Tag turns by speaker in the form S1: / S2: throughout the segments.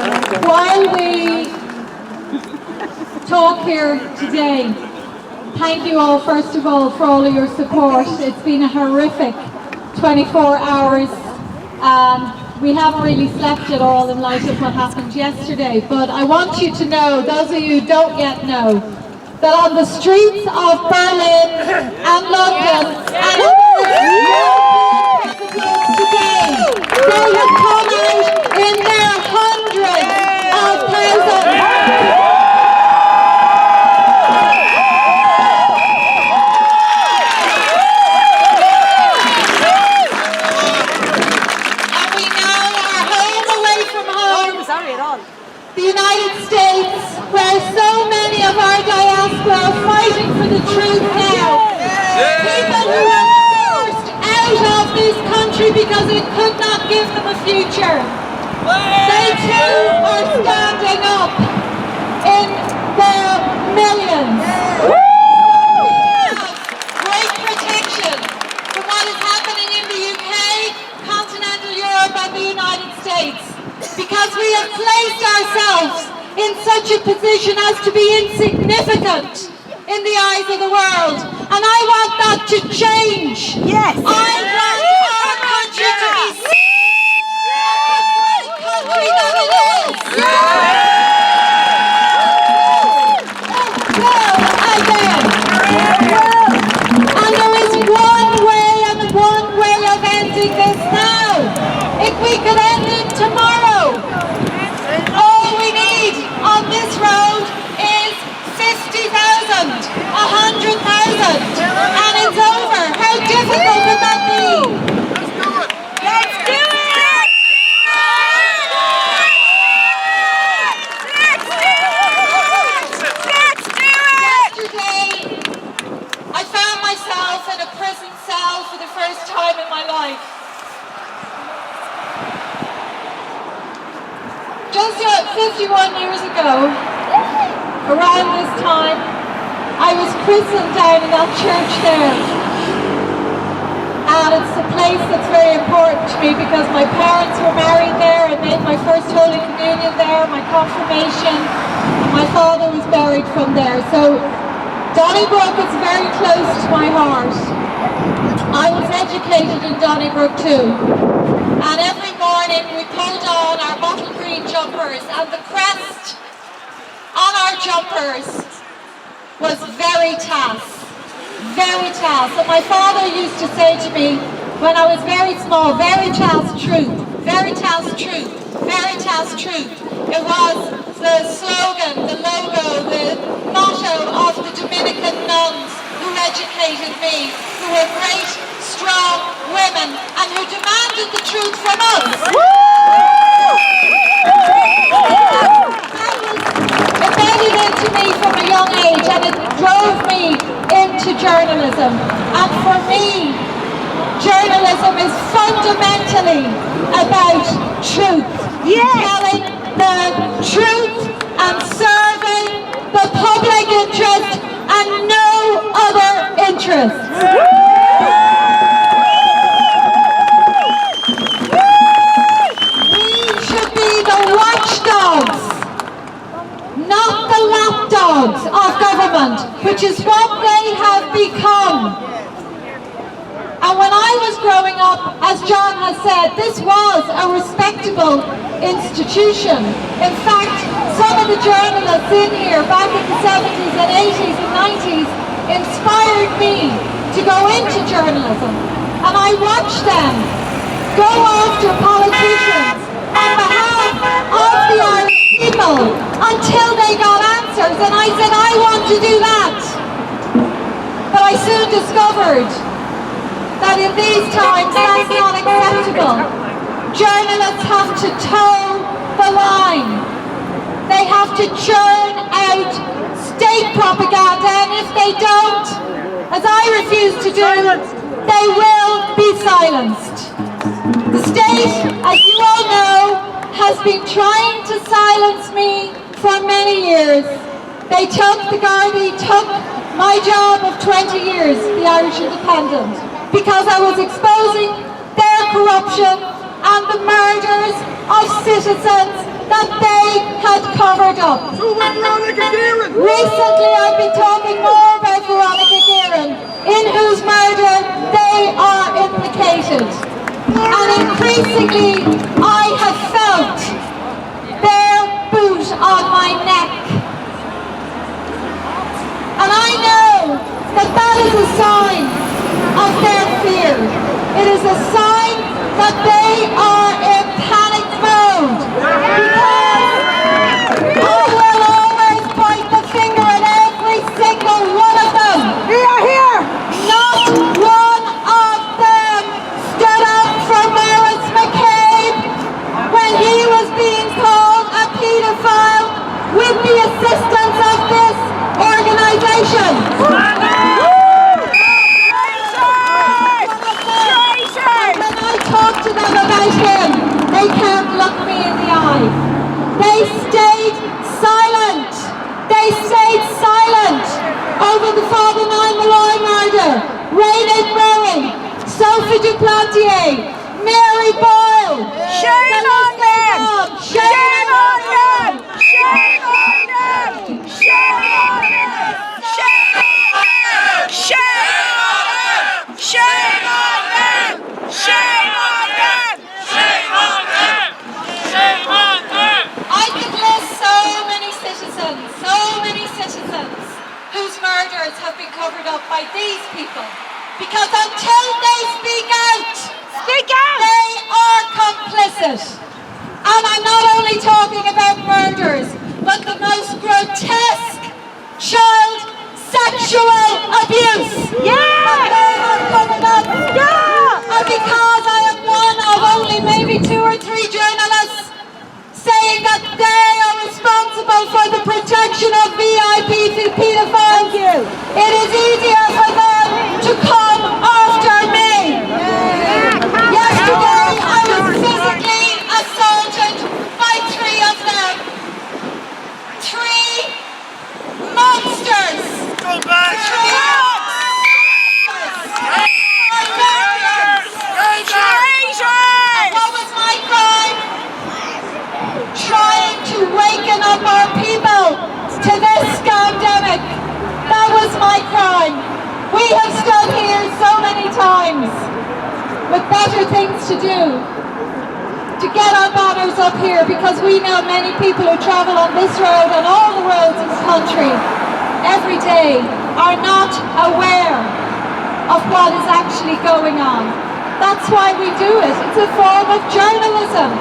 S1: While we talk here today, thank you all, first of all, for all of your support. It's been a horrific 24 hours. We haven't really slept at all in light of what happened yesterday, but I want you to know, those of you who don't yet know, that on the streets of Berlin and London and today, they have come out in their hundreds of thousands. The United States, where so many of our diaspora are fighting for the truth now. People who were forced out of this country because it could not give them a future. They too are standing up in their millions. We have great protection from what is happening in the UK, continental Europe and the United States. Because we have placed ourselves in such a position as to be insignificant in the eyes of the world. And I want that to change. Yes. I want our country to be seen as the country that it is. Again. And there is one way and one way of ending this now. If we could end it tomorrow, all we need on this road is 50,000, 100,000, and it's over. How difficult would that be? Let's do it! Let's do it! Let's do it! Yesterday, I found myself in a prison cell for the first time in my life. Just 51 years ago, around this time, I was christened down in that church there. And it's a place that's very important to me because my parents were married there. I made my first Holy Communion there, my confirmation, and my father was buried from there. So Donnybrook is very close to my heart. I was educated in Donnybrook too. And every morning we pulled on our bottle green jumpers, and the crest on our jumpers was Veritas. Veritas. And my father used to say to me when I was very small, Veritas truth, Veritas truth, Veritas truth. It was the slogan, the logo, the motto of the Dominican nuns who educated me, who were great, strong women, and who demanded the truth from us. That was embedded into me from a young age, and it drove me into journalism. And for me, journalism is fundamentally about truth. Telling the truth and serving the public interest and no other interests. Not the lapdogs of government, which is what they have become. And when I was growing up, as John has said, this was a respectable institution. In fact, some of the journalists in here back in the 70s and 80s and 90s inspired me to go into journalism. And I watched them go after politicians on behalf of the Irish people until they got answers, and I said, I want to do that. But I soon discovered that in these times that's not acceptable. Journalists have to toe the line. They have to churn out state propaganda, and if they don't, as I refuse to do, they will be silenced. The state, as you all know, has been trying to silence me for many years. They took my job of 20 years, the Irish Independent, because I was exposing their corruption and the murders of citizens that they covered up. Recently I've been talking more about Veronica Guerin, in whose murder they are implicated. And increasingly I have felt their boot on my neck. And I know that that is a sign of their fear. It is a sign that they are in panic mode. Because I will always point the finger at every single one of them. Here! Not one of them stood up for Maurice McCabe when he was being called a paedophile with the assistance of this organisation. Talk to them about him, they can't look me in the eye. They stayed silent. They stayed silent over the Father Malloy murder, Raynard Murray, Sophie Duplantier, Mary Boyle.
S2: Shame on them! Shame on them! Shame on them! Shame on them! Shame on them! Shame on them! Shame on them!
S3: Shame on them! Shame on them!
S1: I could list so many citizens whose murders have been covered up by these people. Because until they speak out, they are complicit. And I'm not only talking about murders, but the most grotesque child sexual abuse. That they are covered up. And because I am one of only maybe 2 or 3 journalists saying that they are responsible for the protection of VIP paedophiles, it is easier for them to come after me. Yesterday I was physically assaulted by 3 of them. 3 monsters.
S3: Go back!
S1: 3 monsters. What was my crime? Trying to waken up our people to this scandemic. That was my crime. We have stood here so many times with better things to do to get our banners up here, because we know many people who travel on this road and all the roads in the country every day are not aware of what is actually going on. That's why we do it. It's a form of journalism.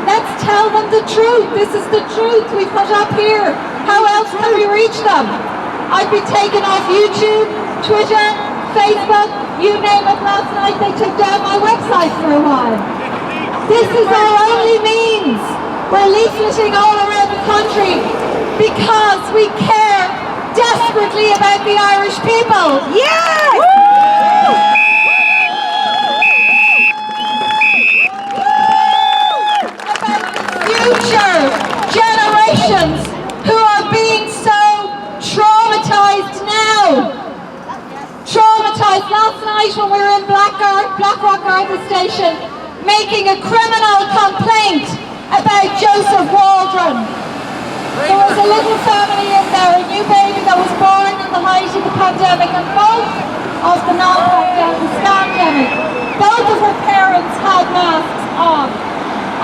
S1: Let's tell them the truth. This is the truth we put up here. How else can we reach them? I've been taken off YouTube, Twitter, Facebook, you name it. Last night they took down my website for a while. This is our only means. We're leafleting all around the country because we care desperately about the Irish people.
S2: Yes!
S1: Future generations who are being so traumatized now. Traumatized. Last night when we were in Blackrock Garda Station making a criminal complaint about Joseph Waldron. There was a little family in there, a new baby that was born in the height of the pandemic, and both of the non-pandemic, both of her parents had masks on.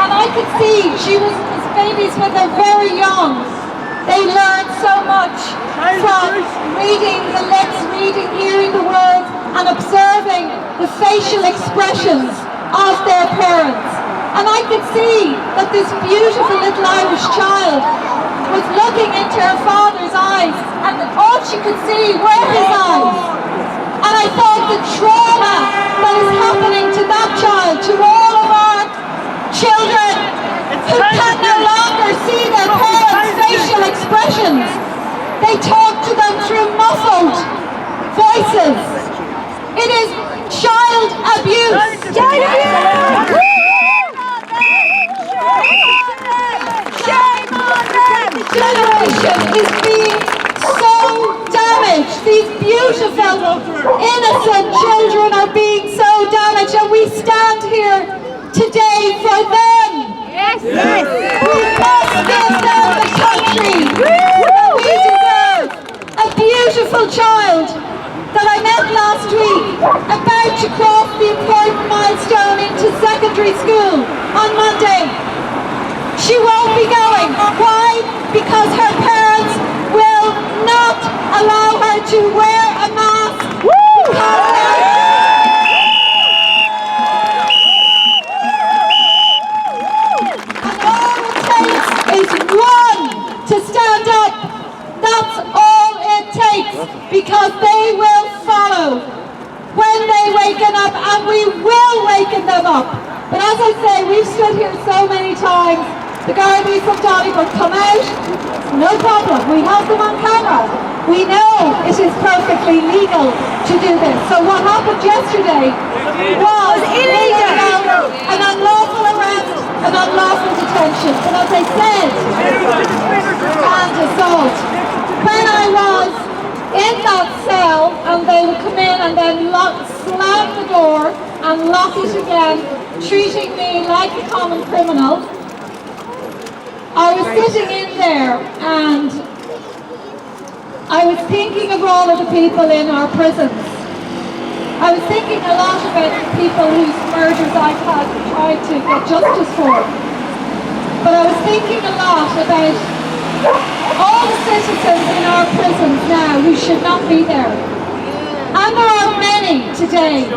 S1: And I could see these babies when they're very young. They learn so much from reading the lips, hearing the words, and observing the facial expressions of their parents. And I could see that this beautiful little Irish child was looking into her father's eyes, and all she could see were his eyes. And I thought the trauma that is happening to that child, to all of our children who can no longer see their parents' facial expressions. They talk to them through muffled voices. It is child abuse. Child abuse!
S2: Shame on them!
S1: The generation is being so damaged. These beautiful, innocent children are being so damaged, and we stand here today for them.
S2: Yes!
S1: We must give them the country school on Monday. She won't be going. Why? Because her parents will not allow her to wear a mask. And all it takes is one to stand up. That's all it takes, because they will follow when they waken up, and we will waken them up. But as I say, we've stood here so many times. The Gardaí from Donnybrook come out, no problem, we have them on camera. We know it is perfectly legal to do this. So what happened yesterday was illegal, an unlawful arrest, an unlawful detention. But as I said, and assault. When I was in that cell, and they would come in and then slam the door and lock it again, treating me like a common criminal, I was sitting in there and I was thinking of all of the people in our prisons. I was thinking a lot about the people whose murders I've had tried to get justice for. But I was thinking a lot about all the citizens in our prisons now who should not be there. And there are many today.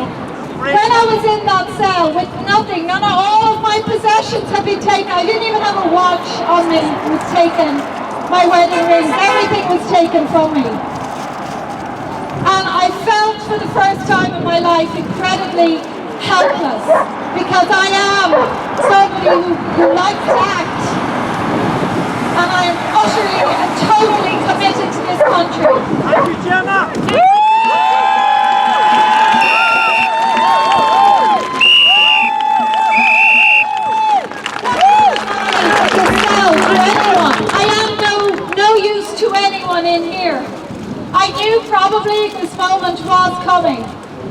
S1: When I was in that cell with nothing, none of all of my possessions had been taken. I didn't even have a watch on me. It was taken. My wedding rings, everything was taken from me. And I felt for the first time in my life incredibly helpless, because I am somebody who likes to act. And I am utterly and totally committed to this country.
S3: Thank you, Gemma!
S1: In here. I knew probably this moment was coming,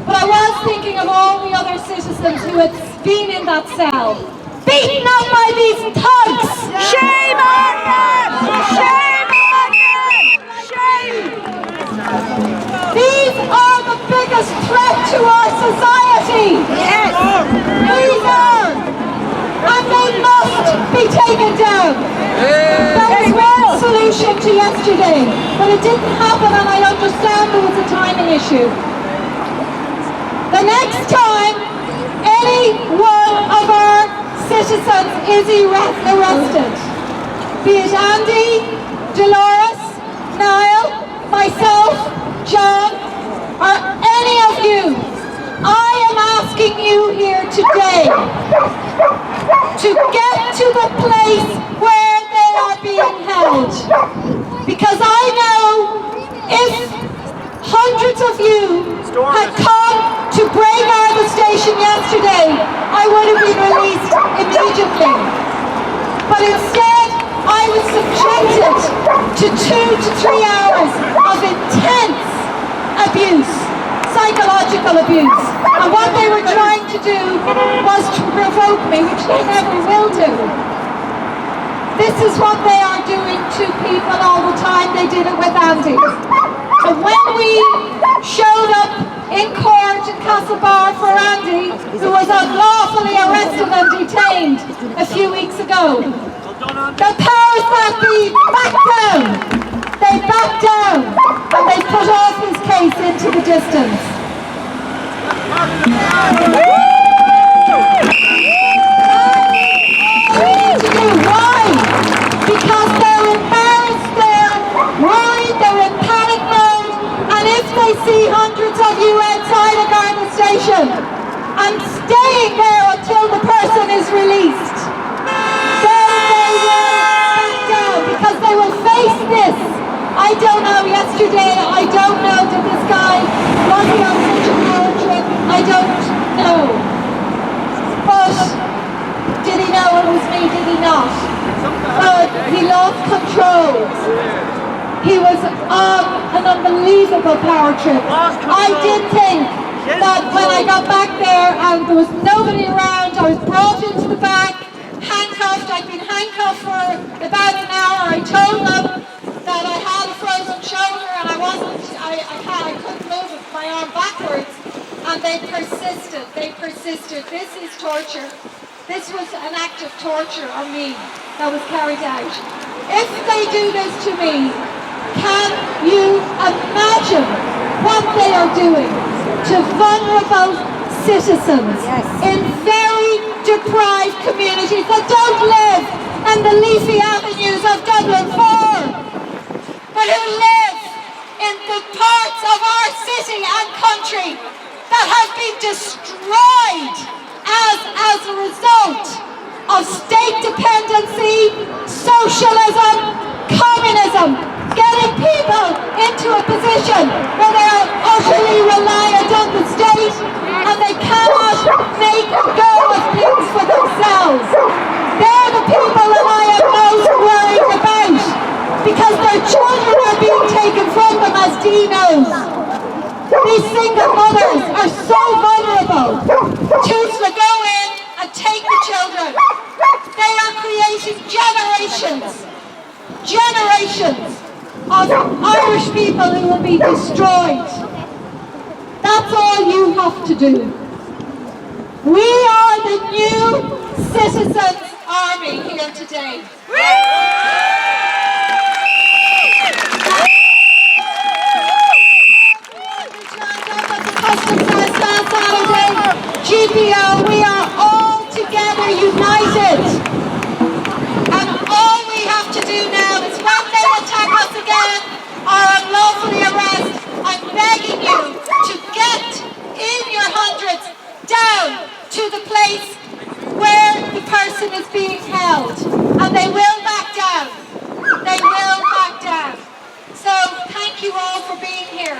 S1: but I was thinking of all the other citizens who had been in that cell, beaten up by these thugs.
S2: Shame on them! Shame on them! Shame!
S1: These are the biggest threat to our society.
S2: Yes!
S1: These are, and they must be taken down. There was one solution to yesterday, but it didn't happen, and I understand there was a timing issue. The next time any one of our citizens is arrested, be it Andy, Dolores, Niall, myself, John, or any of you, I am asking you here today to get to the place where they are being held. Because I know if hundreds of you had come to break the station yesterday, I would have been released immediately. But instead, I was subjected to 2 to 3 hours of intense abuse, psychological abuse. And what they were trying to do was to provoke me, which they never will do. This is what they are doing to people all the time. They did it with Andy. And when we showed up in court in Castlebar for Andy, who was unlawfully arrested and detained a few weeks ago, the powers that be backed down. They backed down and they put off his case into the distance. Why? Because they're embarrassed, they're worried, they're in panic mode, and if they see hundreds of you outside a Garda station and staying there until the person is released, then they will back down, because they will face this. I don't know, yesterday, I don't know, did this guy, was he on such a power trip? I don't know. But did he know it was me? Did he not? But he lost control. He was on an unbelievable power trip. I did think that when I got back there and there was nobody around, I was brought into the back, handcuffed. I'd been handcuffed for about an hour. I told them that I had a frozen shoulder and I couldn't move my arm backwards. And they persisted. This is torture. this was an act of torture on me that was carried out. If they do this to me, can you imagine what they are doing to vulnerable citizens in very deprived communities that don't live in the leafy avenues of Dublin 4, but who live in the parts of our city and country that have been destroyed as a result of state dependency, socialism, communism, getting people into a position where they are utterly reliant on the state and they cannot make a go of things for themselves. They're the people that I am most worried about, because their children are being taken from them, as Dee knows. These single mothers are so vulnerable to go in and take the children. They are creating generations of Irish people who will be destroyed. That's all you have to do. We are the new Citizens Army here today. GPO, we are all together united, and all we have to do now is, when they attack us again or unlawfully arrest, I'm begging you to get in your hundreds down to the place where the person is being held, and they will back down. They will back down. So thank you all for being here.